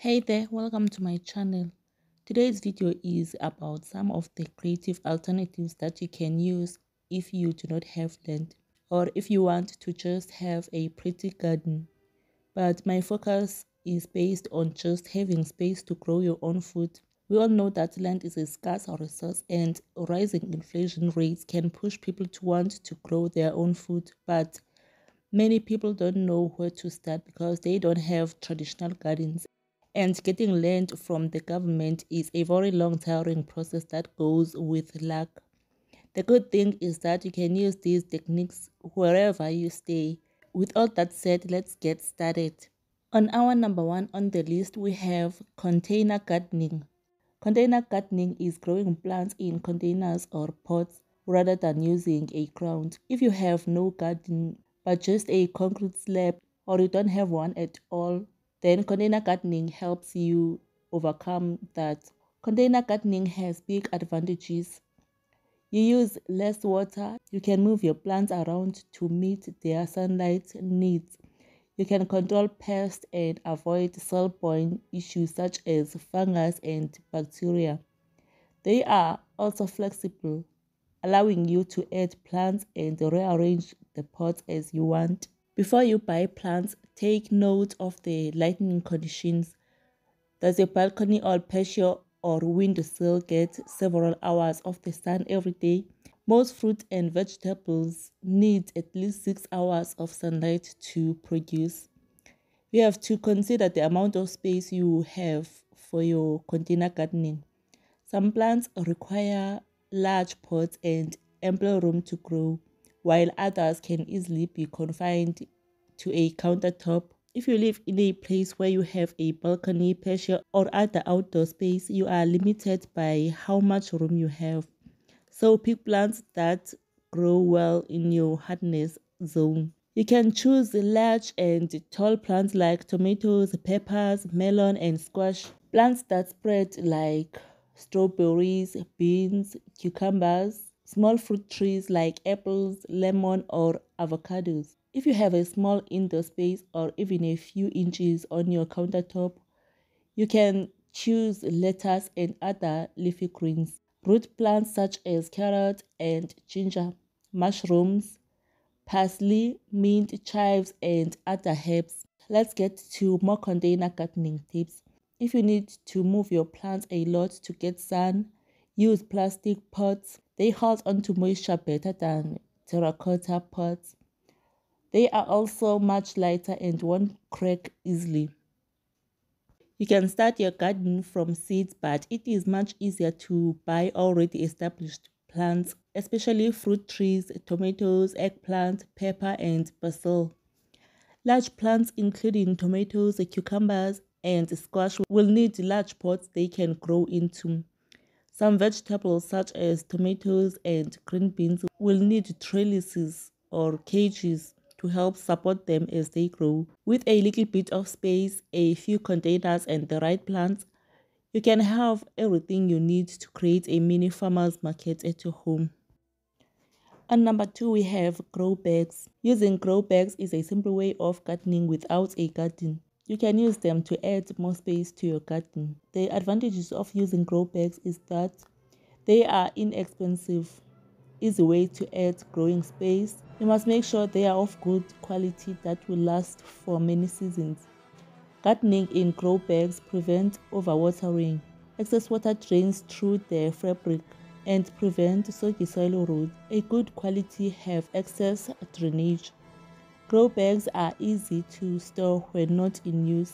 Hey there, welcome to my channel. Today's video is about some of the creative alternatives that you can use if you do not have land or if you want to just have a pretty garden. But my focus is based on just having space to grow your own food. We all know that land is a scarce resource and rising inflation rates can push people to want to grow their own food. But many people don't know where to start because they don't have traditional gardens. And getting land from the government is a very long, tiring process that goes with luck. The good thing is that you can use these techniques wherever you stay. With all that said, let's get started. On our number one on the list, we have container gardening. Container gardening is growing plants in containers or pots rather than using a ground. If you have no garden but just a concrete slab or you don't have one at all, then container gardening helps you overcome that. Container gardening has big advantages. You use less water, you can move your plants around to meet their sunlight needs. You can control pests and avoid soil-borne issues such as fungus and bacteria. They are also flexible, allowing you to add plants and rearrange the pots as you want. Before you buy plants, take note of the lighting conditions. Does your balcony or patio or windowsill get several hours of the sun every day? Most fruit and vegetables need at least 6 hours of sunlight to produce. You have to consider the amount of space you have for your container gardening. Some plants require large pots and ample room to grow, while others can easily be confined to a countertop. If you live in a place where you have a balcony, patio, or other outdoor space, you are limited by how much room you have. So pick plants that grow well in your hardness zone. You can choose large and tall plants like tomatoes, peppers, melon, and squash. Plants that spread like strawberries, beans, cucumbers, small fruit trees like apples, lemon, or avocados. If you have a small indoor space or even a few inches on your countertop, you can choose lettuce and other leafy greens. Root plants such as carrot and ginger, mushrooms, parsley, mint, chives, and other herbs. Let's get to more container gardening tips. If you need to move your plants a lot to get sun, use plastic pots. They hold onto moisture better than terracotta pots. They are also much lighter and won't crack easily. You can start your garden from seeds, but it is much easier to buy already established plants, especially fruit trees, tomatoes, eggplant, pepper, and basil. Large plants including tomatoes, cucumbers, and squash will need large pots they can grow into. Some vegetables such as tomatoes and green beans will need trellises or cages to help support them as they grow. With a little bit of space, a few containers, and the right plants, you can have everything you need to create a mini farmer's market at your home. And number two, we have grow bags. Using grow bags is a simple way of gardening without a garden. You can use them to add more space to your garden. The advantages of using grow bags is that they are inexpensive, easy way to add growing space. You must make sure they are of good quality that will last for many seasons. Gardening in grow bags prevents overwatering. Excess water drains through the fabric and prevent soggy soil erosion. A good quality have excess drainage. Grow bags are easy to store when not in use.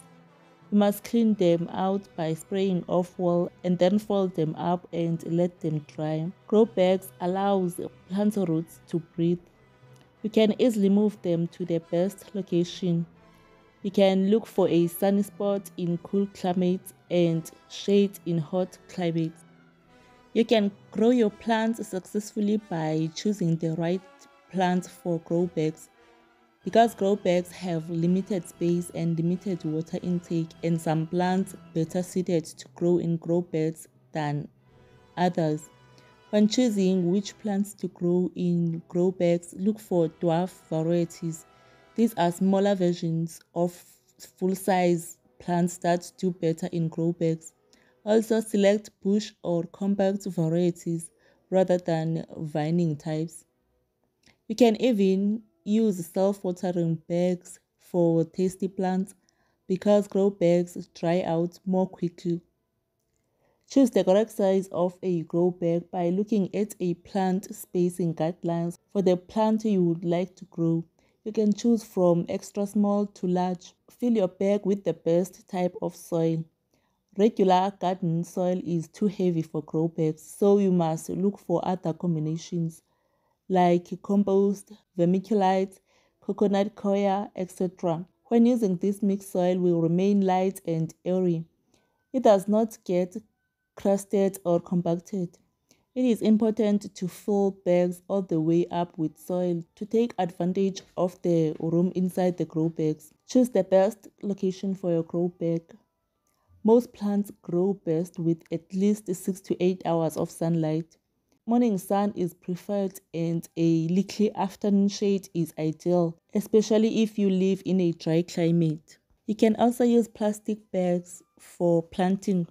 You must clean them out by spraying off wall and then fold them up and let them dry. Grow bags allows plant roots to breathe. You can easily move them to the best location. You can look for a sunny spot in cool climates and shade in hot climates. You can grow your plants successfully by choosing the right plants for grow bags. Because grow bags have limited space and limited water intake, and some plants better suited to grow in grow beds than others. When choosing which plants to grow in grow bags, look for dwarf varieties. These are smaller versions of full-size plants that do better in grow bags. Also select bush or compact varieties rather than vining types. You can even use self-watering bags for tasty plants because grow bags dry out more quickly. Choose the correct size of a grow bag by looking at a plant spacing guidelines for the plant you would like to grow. You can choose from extra small to large. Fill your bag with the best type of soil. Regular garden soil is too heavy for grow bags, so you must look for other combinations like compost, vermiculite, coconut coir, etc. When using this mixed soil will remain light and airy. It does not get crusted or compacted. It is important to fill bags all the way up with soil to take advantage of the room inside the grow bags. Choose the best location for your grow bag. Most plants grow best with at least 6 to 8 hours of sunlight. Morning sun is preferred and a little afternoon shade is ideal, especially if you live in a dry climate. You can also use plastic bags for planting.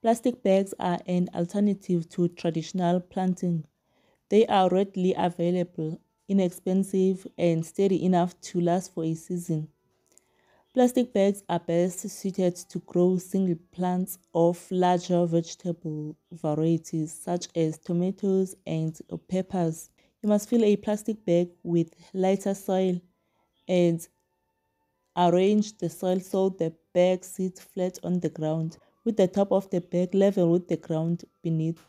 Plastic bags are an alternative to traditional planting. They are readily available, inexpensive, and steady enough to last for a season. Plastic bags are best suited to grow single plants of larger vegetable varieties such as tomatoes and peppers. You must fill a plastic bag with lighter soil and arrange the soil so the bag sits flat on the ground, with the top of the bag level with the ground beneath.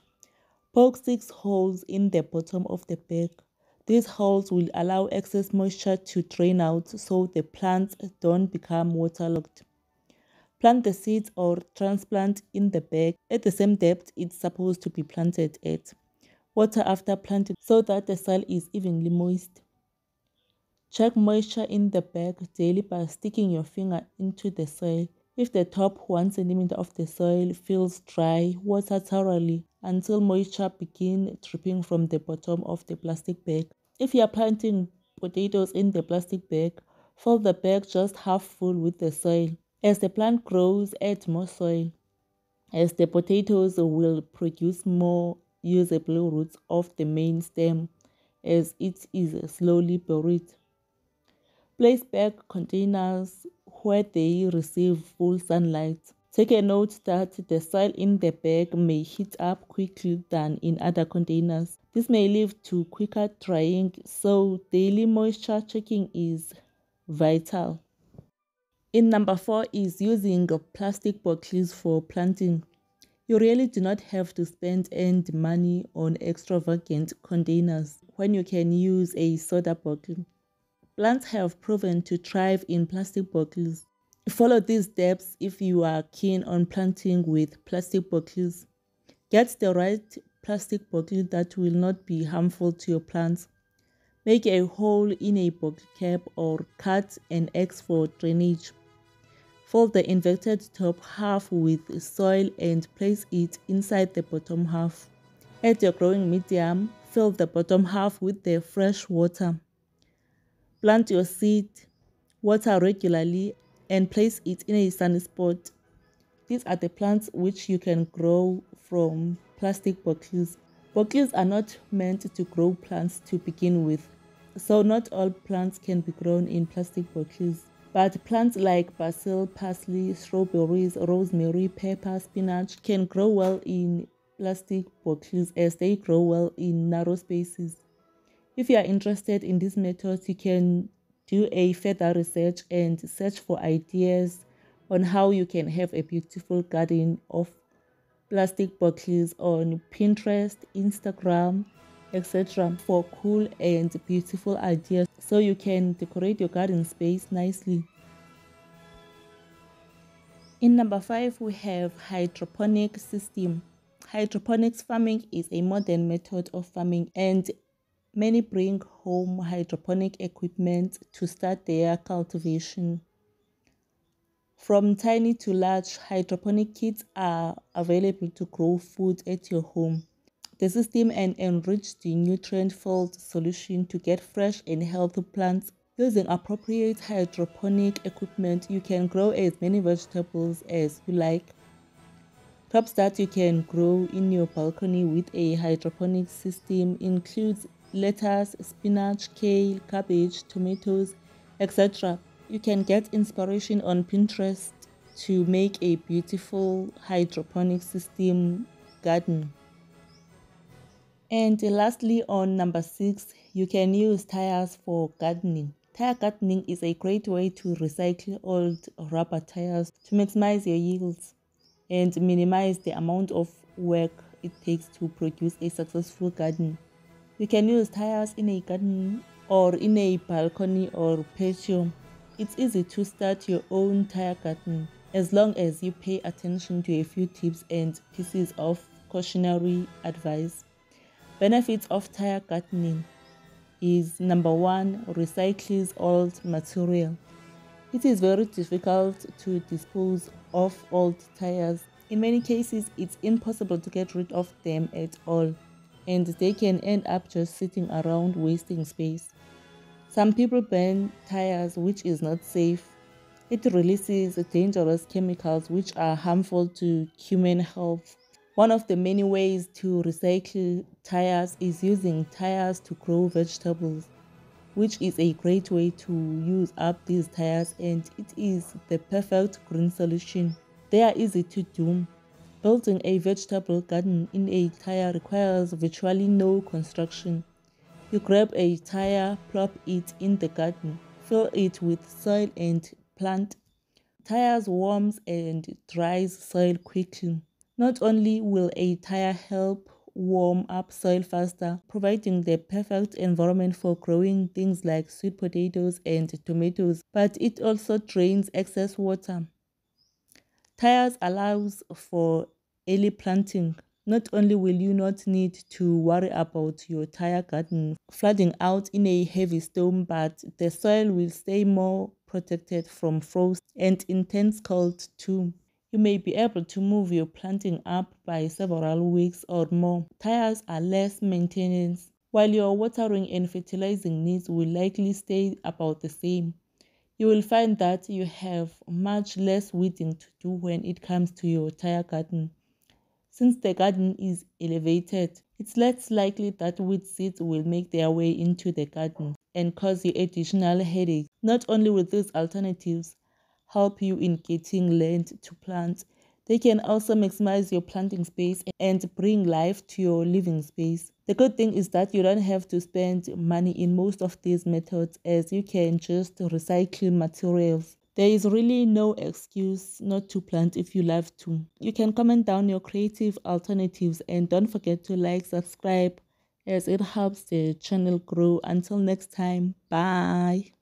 Poke 6 holes in the bottom of the bag. These holes will allow excess moisture to drain out so the plants don't become waterlogged. Plant the seeds or transplant in the bag at the same depth it's supposed to be planted at. Water after planting so that the soil is evenly moist. Check moisture in the bag daily by sticking your finger into the soil. If the top 1 centimeter of the soil feels dry, water thoroughly until moisture begins dripping from the bottom of the plastic bag. If you are planting potatoes in the plastic bag, fill the bag just half full with the soil. As the plant grows, add more soil, as the potatoes will produce more usable roots off the main stem as it is slowly buried. Place bag containers where they receive full sunlight. Take a note that the soil in the bag may heat up quickly than in other containers. This may lead to quicker drying, so daily moisture checking is vital. In number 4 is using plastic bottles for planting. You really do not have to spend any money on extravagant containers when you can use a soda bottle. Plants have proven to thrive in plastic bottles. Follow these steps if you are keen on planting with plastic bottles. Get the right plastic bottle that will not be harmful to your plants. Make a hole in a bottle cap or cut an X for drainage. Fill the inverted top half with soil and place it inside the bottom half. Add your growing medium. Fill the bottom half with the fresh water. Plant your seed, water regularly, and place it in a sunny spot. These are the plants which you can grow from plastic bottles. Bottles are not meant to grow plants to begin with, so not all plants can be grown in plastic bottles. But plants like basil, parsley, strawberries, rosemary, pepper, spinach can grow well in plastic bottles as they grow well in narrow spaces. If you are interested in these methods, you can do a further research and search for ideas on how you can have a beautiful garden of plastic bottles on Pinterest, Instagram, etc. for cool and beautiful ideas so you can decorate your garden space nicely. In number 5, we have hydroponic system. Hydroponics farming is a modern method of farming, and many bring home hydroponic equipment to start their cultivation. From tiny to large, hydroponic kits are available to grow food at your home. The system and enriched nutrient-filled solution to get fresh and healthy plants Using appropriate hydroponic equipment, you can grow as many vegetables as you like. Crops that you can grow in your balcony with a hydroponic system includes lettuce, spinach, kale, cabbage, tomatoes, etc. You can get inspiration on Pinterest to make a beautiful hydroponic system garden. And lastly, on number 6, you can use tires for gardening. Tire gardening is a great way to recycle old rubber tires to maximize your yields and minimize the amount of work it takes to produce a successful garden. You can use tires in a garden or in a balcony or patio. It's easy to start your own tire garden as long as you pay attention to a few tips and pieces of cautionary advice. Benefits of tire gardening is number 1, recycles old material. It is very difficult to dispose of old tires. In many cases, it's impossible to get rid of them at all, and they can end up just sitting around wasting space. Some people burn tires, which is not safe. It releases dangerous chemicals which are harmful to human health. One of the many ways to recycle tires is using tires to grow vegetables, which is a great way to use up these tires, and it is the perfect green solution. They are easy to do. Building a vegetable garden in a tire requires virtually no construction. You grab a tire, plop it in the garden, fill it with soil and plant. Tires warms and dries soil quickly. Not only will a tire help warm up soil faster, providing the perfect environment for growing things like sweet potatoes and tomatoes, but it also drains excess water. Tires allows for early planting. Not only will you not need to worry about your tire garden flooding out in a heavy storm, but the soil will stay more protected from frost and intense cold too. You may be able to move your planting up by several weeks or more. Tires are less maintenance, while your watering and fertilizing needs will likely stay about the same. You will find that you have much less weeding to do when it comes to your tire garden. Since the garden is elevated, it's less likely that weed seeds will make their way into the garden and cause you additional headaches. Not only will these alternatives help you in getting land to plant, they can also maximize your planting space and bring life to your living space. The good thing is that you don't have to spend money in most of these methods, as you can just recycle materials. There is really no excuse not to plant if you love to. You can comment down your creative alternatives and don't forget to like, subscribe, as it helps the channel grow. Until next time, bye.